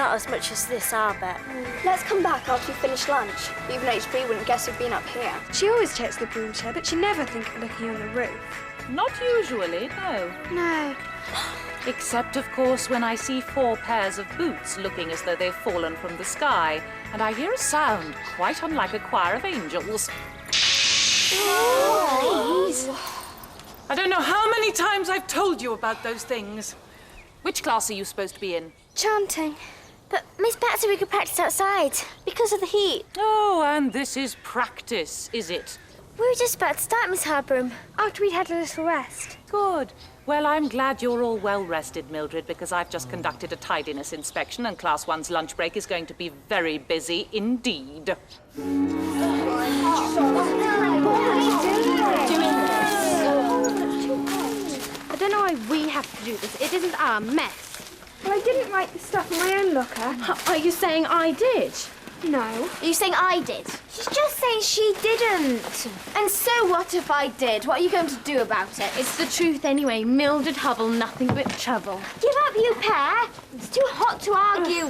not as much as this, I bet. Let's come back after you finish lunch. Even HB wouldn't guess we've been up here. She always checks the broom shed, but she never thinks of looking on the roof. Not usually, no. No. Except, of course, when I see 4 pairs of boots looking as though they've fallen from the sky, and I hear a sound quite unlike a choir of angels. Oh, please. I don't know how many times I've told you about those things. Which class are you supposed to be in? Chanting. But Miss Bat said we could practice outside because of the heat. Oh, and this is practice, is it? We were just about to start, Miss Harborough. After we'd had a little rest. Good. Well, I'm glad you're all well rested, Mildred, because I've just conducted a tidiness inspection and Class 1's lunch break is going to be very busy indeed. I don't know why we have to do this. It isn't our mess. Well, I didn't write the stuff in my own locker. Are you saying I did? No. Are you saying I did? She's just saying she didn't. And so what if I did? What are you going to do about it? It's the truth anyway. Mildred Hubble, nothing but trouble. Give up, you pair. It's too hot to argue.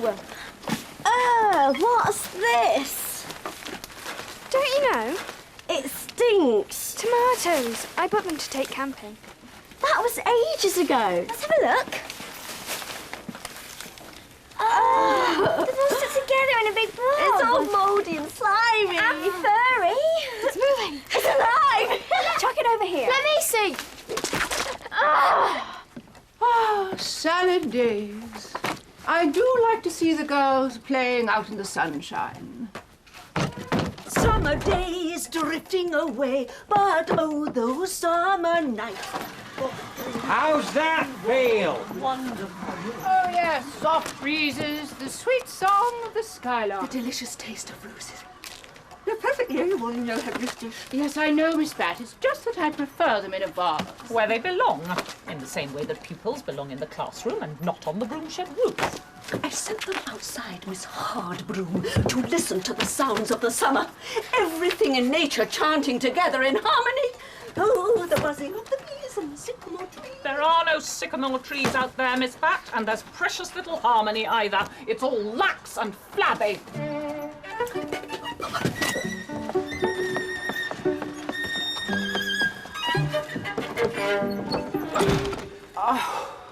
What's this? Don't you know? It stinks. Tomatoes. I bought them to take camping. That was ages ago. Let's have a look. Oh, they're all stuck together in a big blob. It's all mouldy and slimy. And furry. It's moving. It's alive. Chuck it over here. Let me see. Salad days. I do like to see the girls playing out in the sunshine. Summer days drifting away, but oh, those summer nights. How's that feel? Wonderful. Oh, yes, soft breezes, the sweet song of the The skylark. delicious taste of roses. You're perfectly able, you know, Miss Dish. Yes, I know, Miss Bat. It's just that I prefer them in a vase. Where they belong, in the same way that pupils belong in the classroom and not on the broom shed roof. I sent them outside, Miss Hardbroom, to listen to the sounds of the summer. Everything in nature chanting together in harmony. Oh, the buzzing of the bees and the sycamore trees. There are no sycamore trees out there, Miss Bat, and there's precious little harmony either. It's all lax and flabby.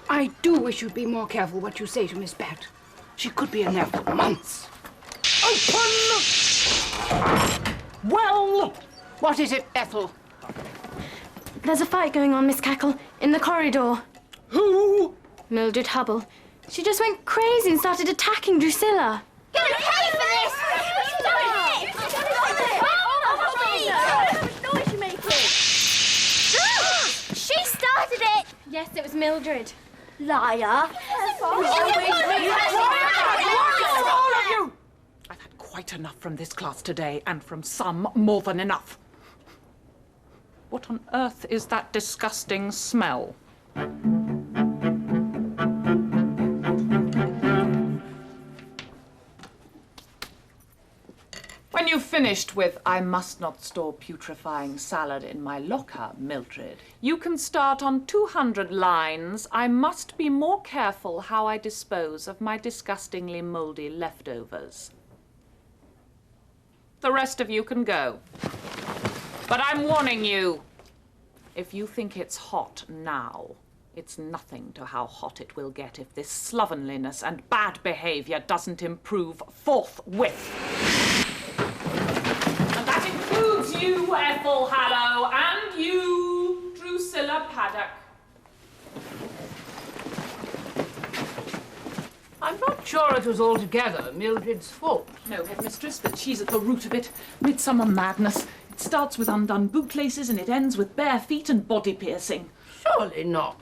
I do wish you'd be more careful what you say to Miss Bat. She could be in there for months. Open! Well, what is it, Ethel? There's a fight going on, Miss Cackle, in the corridor. Who? Mildred Hubble. She just went crazy and started attacking Drusilla. You're gonna pay for this! She started it! Yes, it was Mildred. Liar. All of you! I've had quite enough from this class today, and from some more than enough. What on earth is that disgusting smell? When you've finished with "I must not store putrefying salad in my locker," Mildred, you can start on 200 lines. "I must be more careful how I dispose of my disgustingly mouldy leftovers." The rest of you can go. But I'm warning you, if you think it's hot now, it's nothing to how hot it will get if this slovenliness and bad behavior doesn't improve forthwith. And that includes you, Ethel Hallow, and you, Drusilla Paddock. I'm not sure it was altogether Mildred's fault. No, headmistress, but she's at the root of it. Midsummer madness. It starts with undone bootlaces and it ends with bare feet and body piercing. Surely not.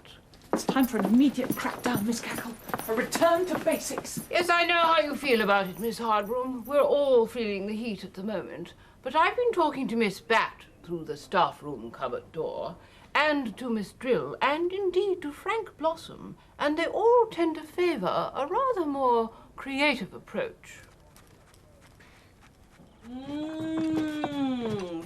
It's time for an immediate crackdown, Miss Cackle. A return to basics. Yes, I know how you feel about it, Miss Hardbroom. We're all feeling the heat at the moment. But I've been talking to Miss Bat through the staff room cupboard door, and to Miss Drill, and indeed to Frank Blossom, and they all tend to favour a rather more creative approach.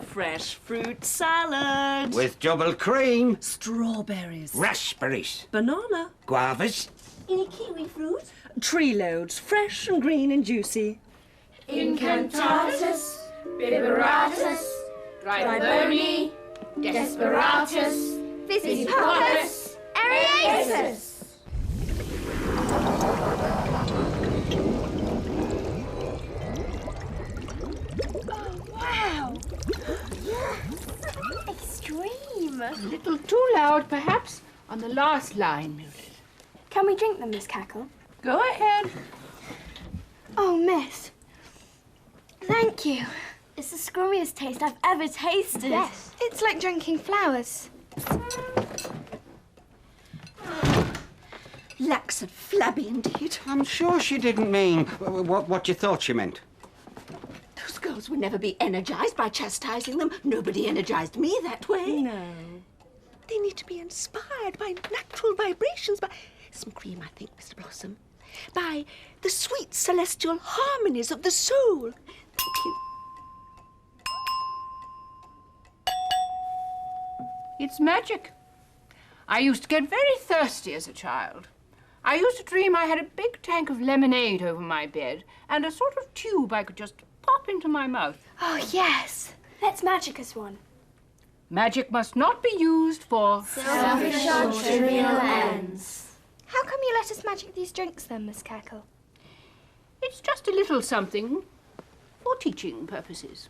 Fresh fruit salad. With double cream, Strawberries. raspberries, Banana. guavas, Any kiwi fruit? Tree loads, fresh and green and juicy. Incantatus, Biberatus, Dryboni, Desperatus, Visipotus, Ariatus. Wow! Extreme. A little too loud, perhaps, on the last line, Mildred. Can we drink them, Miss Cackle? Go ahead. Oh, Miss. Thank you. It's the scrummiest taste I've ever tasted. Yes. It's like drinking flowers. Lax and flabby indeed. I'm sure she didn't mean what you thought she meant. Those girls will never be energized by chastising them. Nobody energized me that way. No. They need to be inspired by natural vibrations, by some cream, I think, Mr. Blossom. By the sweet celestial harmonies of the soul. Thank you. It's magic. I used to get very thirsty as a child. I used to dream I had a big tank of lemonade over my bed and a sort of tube I could just pop into my mouth. Oh, yes. Let's magic us one. Magic must not be used for... Selfish or trivial ends. How come you let us magic these drinks then, Miss Cackle? It's just a little something for teaching purposes.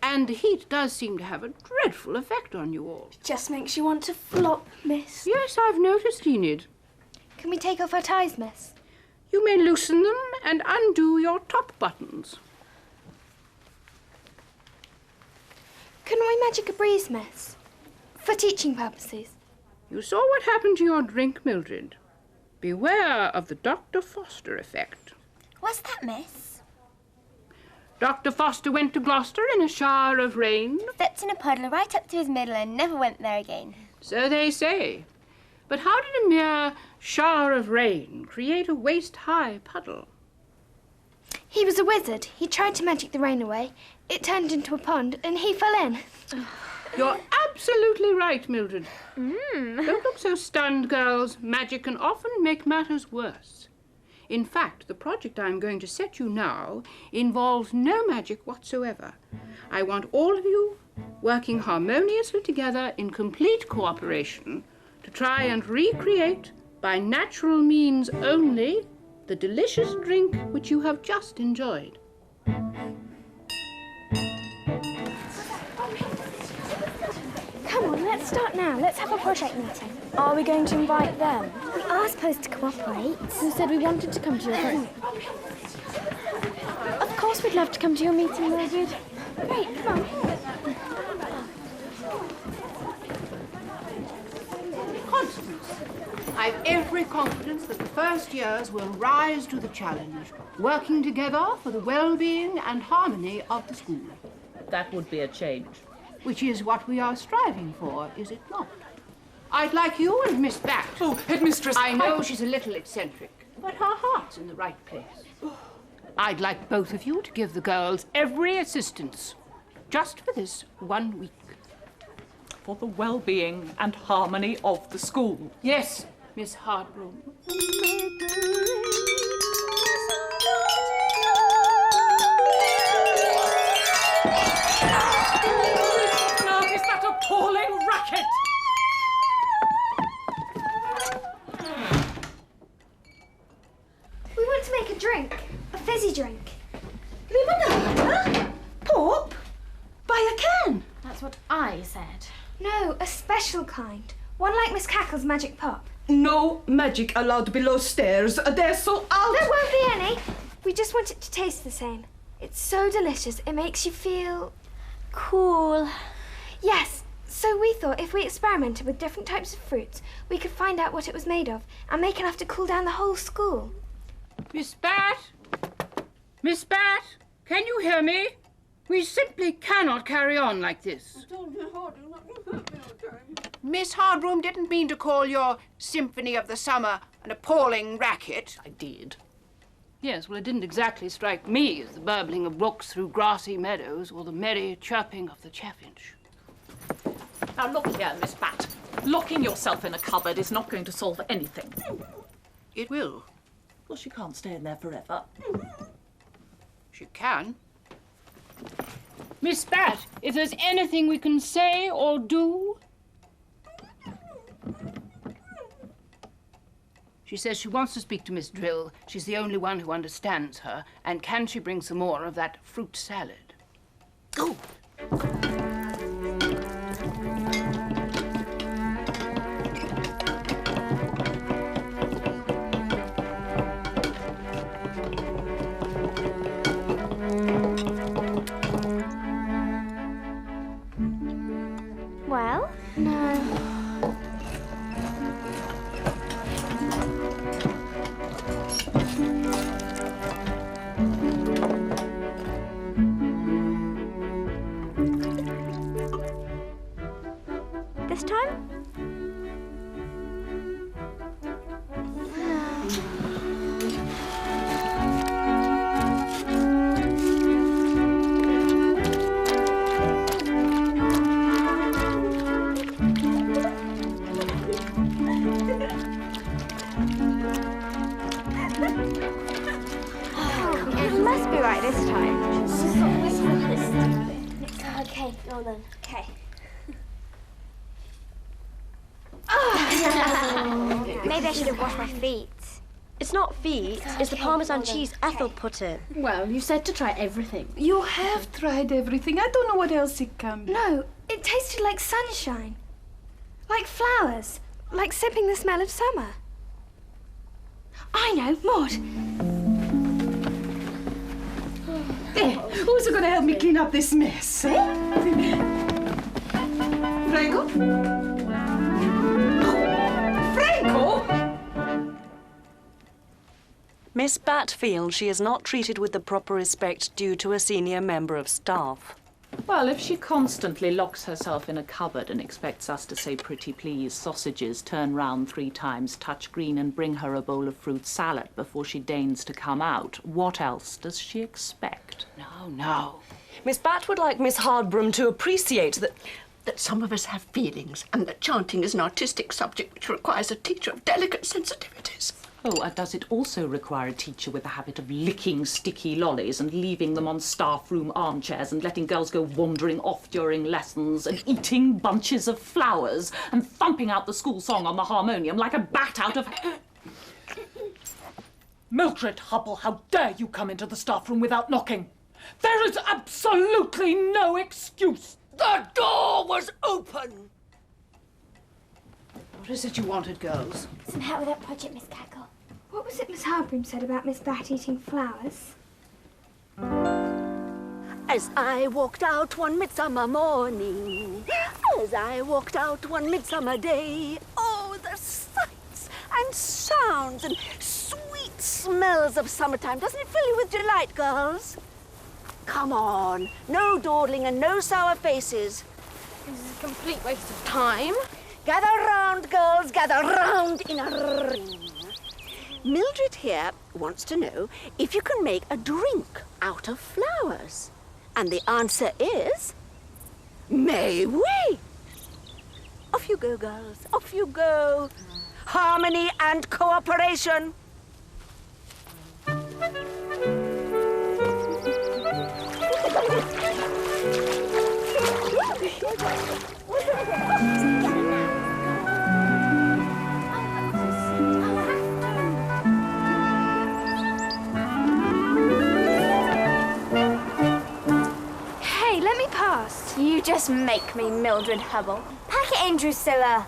And the heat does seem to have a dreadful effect on you all. Just makes you want to flop, Miss. Yes, I've noticed, Enid. Can we take off our ties, Miss? You may loosen them and undo your top buttons. Can we magic a breeze, Miss? For teaching purposes. You saw what happened to your drink, Mildred. Beware of the Dr. Foster effect. What's that, miss? Dr. Foster went to Gloucester in a shower of rain. Stepped in a puddle right up to his middle and never went there again. So they say. But how did a mere shower of rain create a waist-high puddle? He was a wizard. He tried to magic the rain away. It turned into a pond and he fell in. You're absolutely right, Mildred. Don't look so stunned, girls. Magic can often make matters worse. In fact, the project I'm going to set you now involves no magic whatsoever. I want all of you working harmoniously together in complete cooperation to try and recreate, by natural means only, the delicious drink which you have just enjoyed. Come on, let's start now. Let's have a project meeting. Are we going to invite them? We are supposed to cooperate. Who said we wanted to come to your meeting? Of course we'd love to come to your meeting, Mildred. Great, come on. Constance, I've every confidence that the first years will rise to the challenge, working together for the well-being and harmony of the school. That would be a change. Which is what we are striving for, is it not? I'd like you and Miss Bat. Oh, Headmistress, I know she's a little eccentric, but her heart's in the right place. I'd like both of you to give the girls every assistance, just for this 1 week. For the well-being and harmony of the school. Yes, Miss Hardbroom. Now, is that appalling racket? We want to make a drink. A fizzy drink. Limonada? Pop? By a can? That's what I said. No, a special kind. One like Miss Cackle's magic pop. No magic allowed below stairs. They're so out. There won't be any. We just want it to taste the same. It's so delicious, it makes you feel... Cool. Yes, so we thought if we experimented with different types of fruits, we could find out what it was made of and make enough to cool down the whole school. Miss Bat? Miss Bat, can you hear me? We simply cannot carry on like this. Miss Hardbroom didn't mean to call your Symphony of the Summer an appalling racket. I did. Yes, well, it didn't exactly strike me as the burbling of brooks through grassy meadows or the merry chirping of the chaffinch. Now look here, Miss Bat. Locking yourself in a cupboard is not going to solve anything. It will. Well, she can't stay in there forever. She can. Miss Bat, if there's anything we can say or do... She says she wants to speak to Miss Drill. She's the only one who understands her. And can she bring some more of that fruit salad? Oh! Well? No. This time? It must be right this time. Okay, go then. Okay. Maybe I should have washed my feet. It's not feet, it's the Parmesan cheese Ethel put in. Well, you said to try everything. You have tried everything. I don't know what else it can be. No, it tasted like sunshine. Like flowers. Like sipping the smell of summer. I know, Maud. There, who's going to help me clean up this mess, eh? Franco? Franco? Miss Bat feels she is not treated with the proper respect due to a senior member of staff. Well, if she constantly locks herself in a cupboard and expects us to say pretty please, sausages, turn round 3 times, touch green and bring her a bowl of fruit salad before she deigns to come out, what else does she expect? No. Miss Bat would like Miss Hardbroom to appreciate that some of us have feelings and that chanting is an artistic subject which requires a teacher of delicate sensitivities. Oh, and does it also require a teacher with the habit of licking sticky lollies and leaving them on staff room armchairs and letting girls go wandering off during lessons and eating bunches of flowers and thumping out the school song on the harmonium like a bat out of... Mildred Hubble, how dare you come into the staff room without knocking? There is absolutely no excuse. The door was open. What is it you wanted, girls? Some help with that project, Miss Cackle. What was it Miss Harbroom said about Miss Bat eating flowers? As I walked out one midsummer morning, as I walked out one midsummer day, oh, the sights and sounds and sweet smells of summertime. Doesn't it fill you with delight, girls? Come on, no dawdling and no sour faces. This is a complete waste of time. Gather round, girls, gather round in a ring. Mildred here wants to know if you can make a drink out of flowers. And the answer is... may we? Off you go, girls, off you go. Harmony and cooperation. You just make me, Mildred Hubble. Pack it in, Drusilla.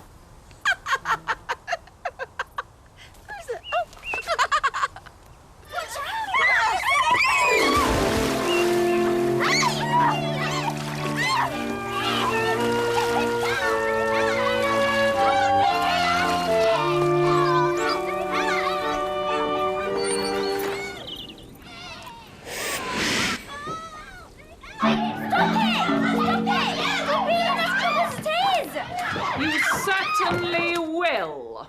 Certainly will.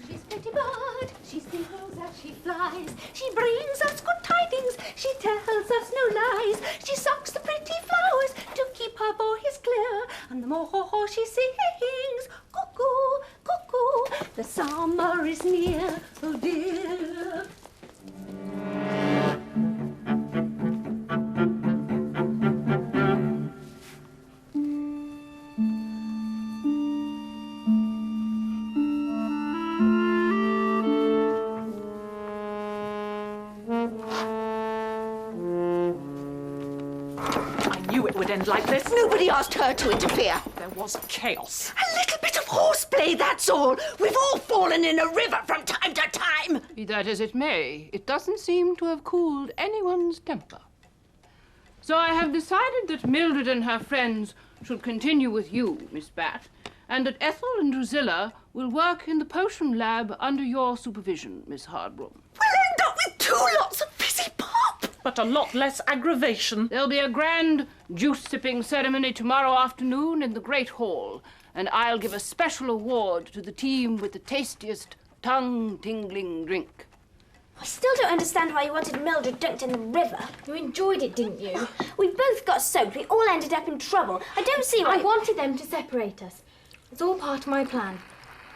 She's pretty bird, she sings as she flies. She brings us good tidings, she tells us no lies. She sucks the pretty flowers to keep her boys clear. And the more she sings, cuckoo, cuckoo, The summer is near, oh dear. Like this. Nobody asked her to interfere. There was chaos. A little bit of horseplay, that's all. We've all fallen in a river from time to time. Be that as it may, it doesn't seem to have cooled anyone's temper. So I have decided that Mildred and her friends should continue with you, Miss Bat, and that Ethel and Drusilla will work in the potion lab under your supervision, Miss Hardbroom. We'll end up with 2 lots of fizzy pop. But a lot less aggravation. There'll be a grand juice-sipping ceremony tomorrow afternoon in the Great Hall, and I'll give a special award to the team with the tastiest tongue-tingling drink. I still don't understand why you wanted Mildred dunked in the river. You enjoyed it, didn't you? We both got soaked. We all ended up in trouble. I don't see why... I wanted them to separate us. It's all part of my plan.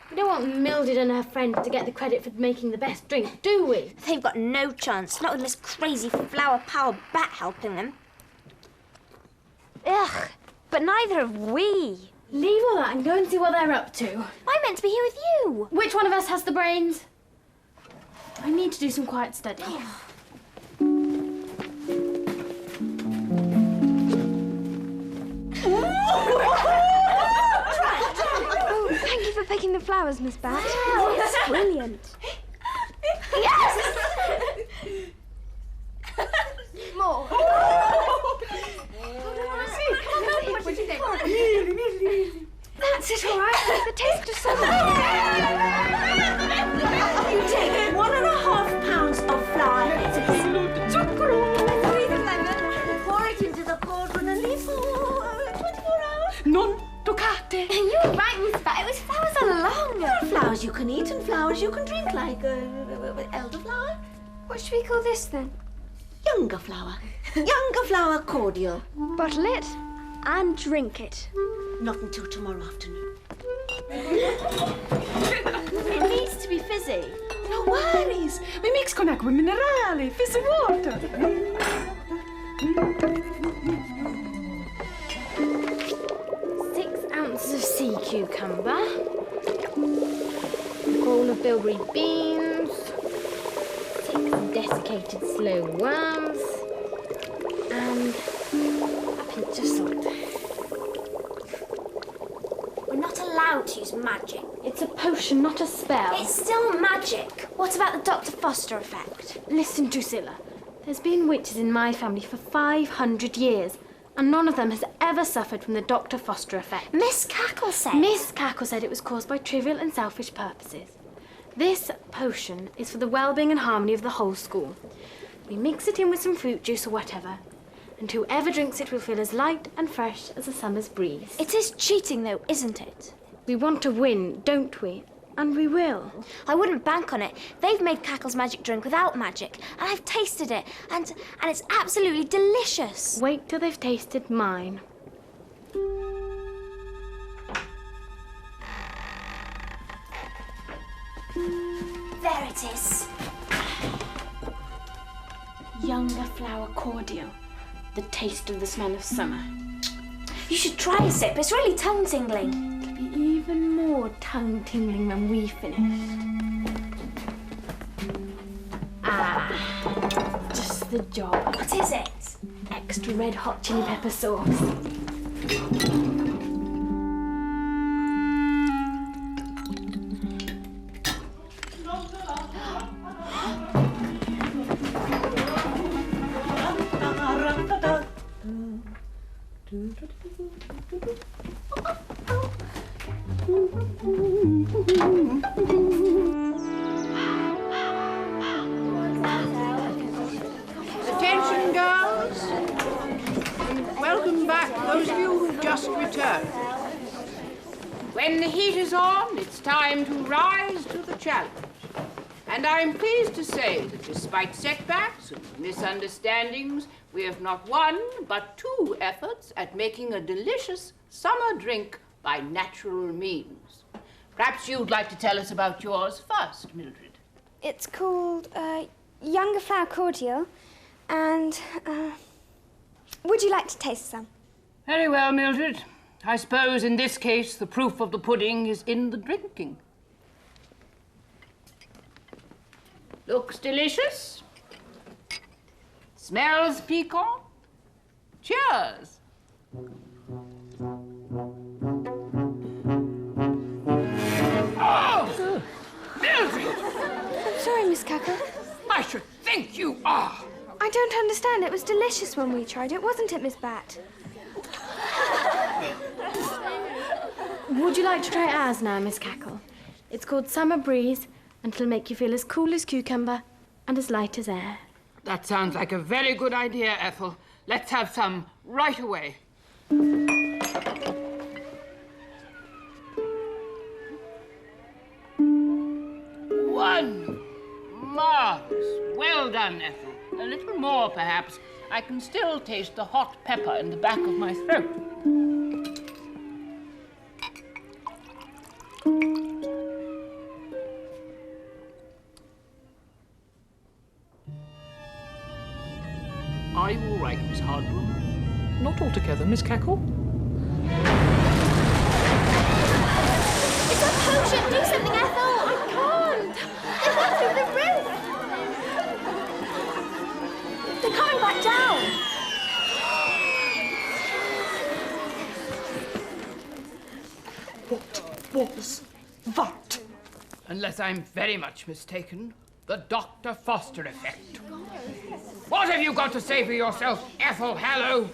We don't want Mildred and her friends to get the credit for making the best drink, do we? They've got no chance, not with Miss Crazy Flower Power Bat helping them. Ugh, but neither have we. Leave all that and go and see what they're up to. I'm meant to be here with you. Which one of us has the brains? I need to do some quiet study. Thank you for picking the flowers, Miss Bat. Oh, that's brilliant. Yes! More. What do you think? That's it, all right. The taste of summer. You take 1.5 pounds of flour, pour it into the cauldron and leave for 24 hours. Non toccate. You were right, Miss Bat. It was flowers all along. There are flowers you can eat and flowers you can drink, like elderflower. What should we call this then? Younger flower. Younger flower cordial. Bottle it and drink it. Not until tomorrow afternoon. It needs to be fizzy. No worries. We mix con acqua minerale, fizzy water. 6 ounces of sea cucumber, a bowl of bilberry beans, 6 desiccated slow worms, and a pinch of salt. We're not allowed to use magic. It's a potion, not a spell. It's still magic. What about the Dr. Foster effect? Listen, Drusilla. There's been witches in my family for 500 years, and none of them has ever suffered from the Dr. Foster effect. Miss Cackle said. Miss Cackle said it was caused by trivial and selfish purposes. This potion is for the well-being and harmony of the whole school. We mix it in with some fruit juice or whatever, and whoever drinks it will feel as light and fresh as a summer's breeze. It is cheating, though, isn't it? We want to win, don't we? And we will. I wouldn't bank on it. They've made Cackle's magic drink without magic, and I've tasted it, and it's absolutely delicious. Wait till they've tasted mine. There it is. Younger flower cordial. The taste of the smell of summer. You should try a sip. It's really tongue-tingling. It'll be even more tongue-tingling when we finish. Just the job. What is it? Extra red hot chili pepper sauce. Attention, girls. Welcome back, those of you who've just returned. When the heat is on, it's time to rise to the challenge. And I'm pleased to say that despite setbacks and misunderstandings, we have not one, but 2 efforts at making a delicious summer drink by natural means. Perhaps you'd like to tell us about yours first, Mildred. It's called Younger Flower Cordial, and would you like to taste some? Very well, Mildred. I suppose in this case the proof of the pudding is in the drinking. Looks delicious. Smells piquant. Cheers. Oh! Mildred! I'm sorry, Miss Cackle. I should think you are. I don't understand. It was delicious when we tried it, wasn't it, Miss Bat? Would you like to try ours now, Miss Cackle? It's called Summer Breeze, and it'll make you feel as cool as cucumber and as light as air. That sounds like a very good idea, Ethel. Let's have some right away. One. Marvellous. Well done, Ethel. A little more, perhaps. I can still taste the hot pepper in the back of my throat. Are you all right, Miss Hardroom? Not altogether, Miss Cackle. It's a potion! Do something, Ethel! I can't! They went through the roof! They're coming back down! What was that? Unless I'm very much mistaken, the Dr. Foster effect. What have you got to say for yourself, Ethel Hallow?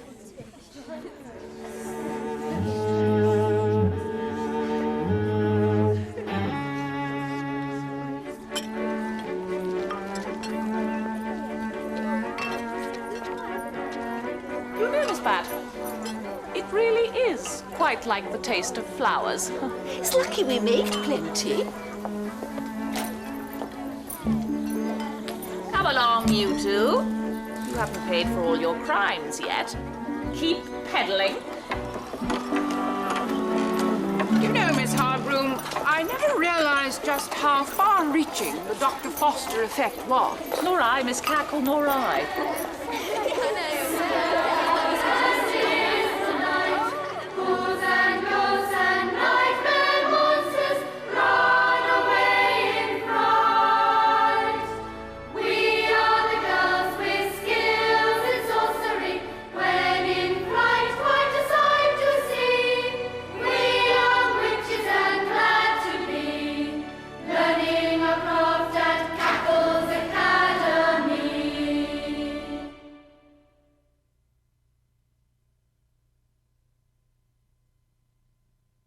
You know, Miss Bat, it really is quite like the taste of flowers. It's lucky we made plenty. Come along, you two. You haven't paid for all your crimes yet. Keep peddling. You know, Miss Hardroom, I never realized just how far-reaching the Dr. Foster effect was. Nor I, Miss Cackle, nor I.